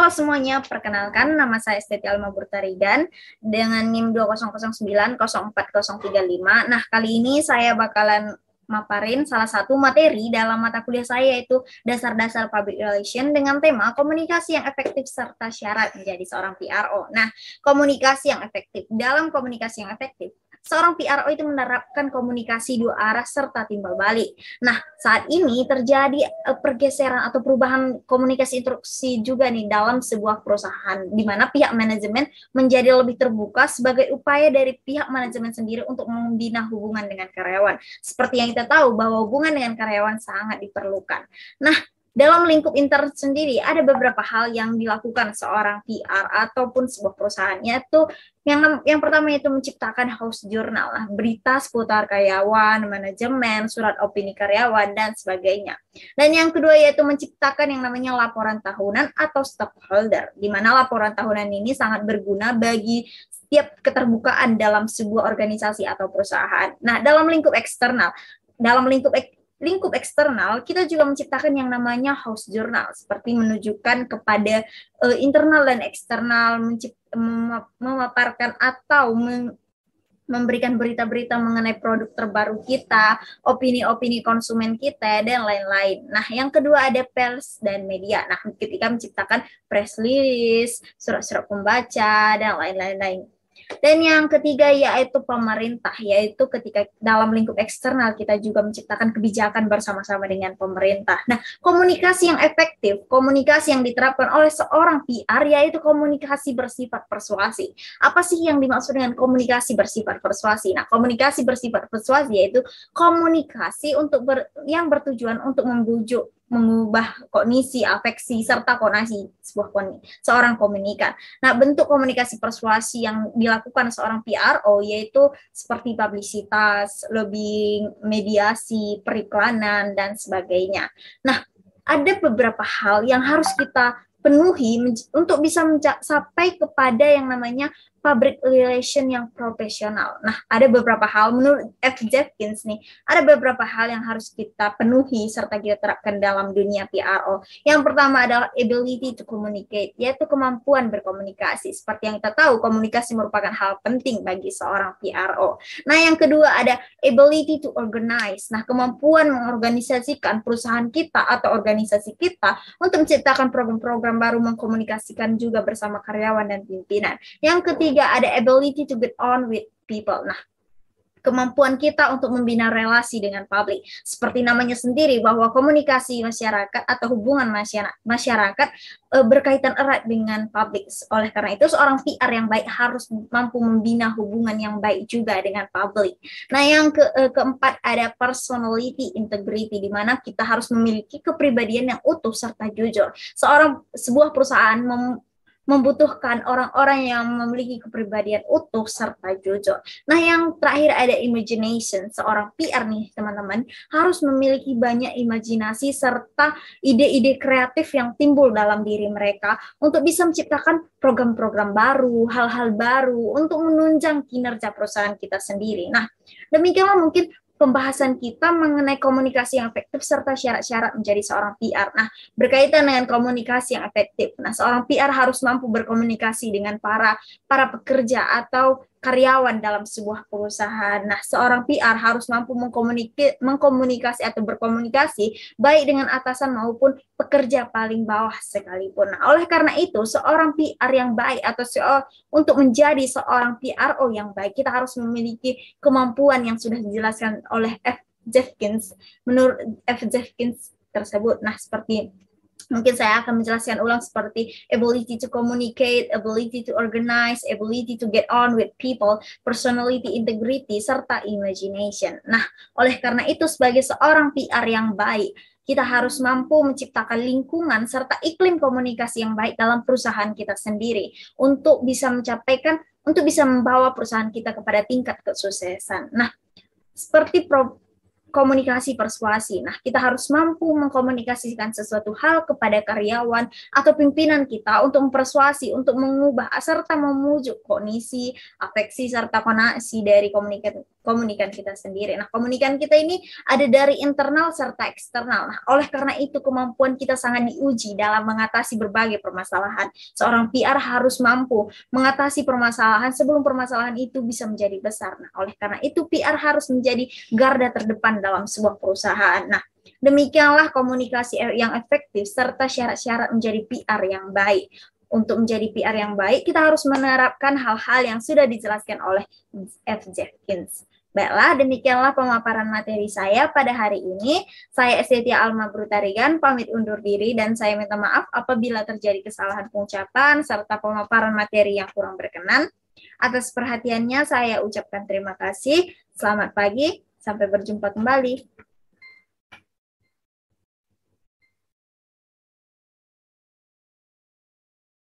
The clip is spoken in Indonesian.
Halo semuanya, perkenalkan nama saya Esteti Alma Burtarigan dengan NIM 2009040035. Nah, kali ini saya bakalan maparin salah satu materi dalam mata kuliah saya, yaitu dasar-dasar public relation dengan tema komunikasi yang efektif serta syarat menjadi seorang PRO. Nah, komunikasi yang efektif. Dalam komunikasi yang efektif, seorang PRO itu menerapkan komunikasi dua arah serta timbal balik. Nah, saat ini terjadi pergeseran atau perubahan komunikasi instruksi juga nih dalam sebuah perusahaan, di mana pihak manajemen menjadi lebih terbuka sebagai upaya dari pihak manajemen sendiri untuk membina hubungan dengan karyawan. Seperti yang kita tahu bahwa hubungan dengan karyawan sangat diperlukan. Nah, dalam lingkup intern sendiri ada beberapa hal yang dilakukan seorang PR ataupun sebuah perusahaan, yaitu yang pertama itu menciptakan house journal, berita seputar karyawan, manajemen, surat opini karyawan, dan sebagainya. Dan yang kedua yaitu menciptakan yang namanya laporan tahunan atau stockholder, di mana laporan tahunan ini sangat berguna bagi setiap keterbukaan dalam sebuah organisasi atau perusahaan. Nah, dalam lingkup eksternal, lingkup eksternal, kita juga menciptakan yang namanya house journal, seperti menunjukkan kepada internal dan eksternal, memaparkan atau memberikan berita-berita mengenai produk terbaru kita, opini-opini konsumen kita, dan lain-lain. Nah, yang kedua ada pers dan media. Nah, ketika menciptakan press release, surat-surat pembaca, dan lain-lain. Dan yang ketiga yaitu pemerintah, yaitu ketika dalam lingkup eksternal kita juga menciptakan kebijakan bersama-sama dengan pemerintah. Nah, komunikasi yang efektif, komunikasi yang diterapkan oleh seorang PR yaitu komunikasi bersifat persuasi. Apa sih yang dimaksud dengan komunikasi bersifat persuasi? Nah, komunikasi bersifat persuasi yaitu komunikasi yang bertujuan untuk membujuk, mengubah kognisi, afeksi, serta konasi seorang komunikan. Nah, bentuk komunikasi persuasi yang dilakukan seorang PRO yaitu seperti publisitas, lobbying, mediasi, periklanan, dan sebagainya. Nah, ada beberapa hal yang harus kita penuhi untuk bisa sampai kepada yang namanya public relation yang profesional. Nah, ada beberapa hal menurut F. Jeffkins nih, ada beberapa hal yang harus kita penuhi serta kita terapkan dalam dunia PRO. Yang pertama adalah ability to communicate, yaitu kemampuan berkomunikasi. Seperti yang kita tahu, komunikasi merupakan hal penting bagi seorang PRO. Nah, yang kedua ada ability to organize. Nah, kemampuan mengorganisasikan perusahaan kita atau organisasi kita untuk menciptakan program-program baru, mengkomunikasikan juga bersama karyawan dan pimpinan. Yang ketiga ada ability to get on with people. Nah, kemampuan kita untuk membina relasi dengan publik. Seperti namanya sendiri bahwa komunikasi masyarakat atau hubungan masyarakat berkaitan erat dengan publik. Oleh karena itu, seorang PR yang baik harus mampu membina hubungan yang baik juga dengan publik. Nah, yang keempat ada personality integrity, di mana kita harus memiliki kepribadian yang utuh serta jujur. Sebuah perusahaan membutuhkan orang-orang yang memiliki kepribadian utuh serta jujur. Nah, yang terakhir ada imagination. Seorang PR nih, teman-teman, harus memiliki banyak imajinasi serta ide-ide kreatif yang timbul dalam diri mereka untuk bisa menciptakan program-program baru, hal-hal baru untuk menunjang kinerja perusahaan kita sendiri. Nah, demikianlah mungkin pembahasan kita mengenai komunikasi yang efektif serta syarat-syarat menjadi seorang PR. Nah, berkaitan dengan komunikasi yang efektif. Nah, seorang PR harus mampu berkomunikasi dengan para pekerja atau karyawan dalam sebuah perusahaan. Nah, seorang PR harus mampu mengkomunikasi atau berkomunikasi baik dengan atasan maupun pekerja paling bawah sekalipun. Nah, oleh karena itu, seorang PR yang baik atau untuk menjadi seorang PRO yang baik, kita harus memiliki kemampuan yang sudah dijelaskan oleh F. Jeffkins. Menurut F. Jeffkins tersebut, nah seperti mungkin saya akan menjelaskan ulang seperti ability to communicate, ability to organize, ability to get on with people, personality integrity, serta imagination. Nah, oleh karena itu sebagai seorang PR yang baik, kita harus mampu menciptakan lingkungan serta iklim komunikasi yang baik dalam perusahaan kita sendiri untuk bisa membawa perusahaan kita kepada tingkat kesuksesan. Nah, seperti komunikasi persuasi. Nah, kita harus mampu mengkomunikasikan sesuatu hal kepada karyawan atau pimpinan kita untuk mempersuasi, untuk mengubah serta memujuk kondisi, afeksi, serta konasi dari komunikan kita sendiri. Nah, komunikan kita ini ada dari internal serta eksternal. Nah, oleh karena itu kemampuan kita sangat diuji dalam mengatasi berbagai permasalahan. Seorang PR harus mampu mengatasi permasalahan sebelum permasalahan itu bisa menjadi besar. Nah, oleh karena itu PR harus menjadi garda terdepan dalam sebuah perusahaan. Nah, demikianlah komunikasi yang efektif serta syarat-syarat menjadi PR yang baik. Untuk menjadi PR yang baik, kita harus menerapkan hal-hal yang sudah dijelaskan oleh F. Jeffkins. Baiklah, demikianlah pemaparan materi saya pada hari ini. Saya Estetia Alma Brutarigan, pamit undur diri dan saya minta maaf apabila terjadi kesalahan pengucapan serta pemaparan materi yang kurang berkenan. Atas perhatiannya saya ucapkan terima kasih. Selamat pagi, sampai berjumpa kembali.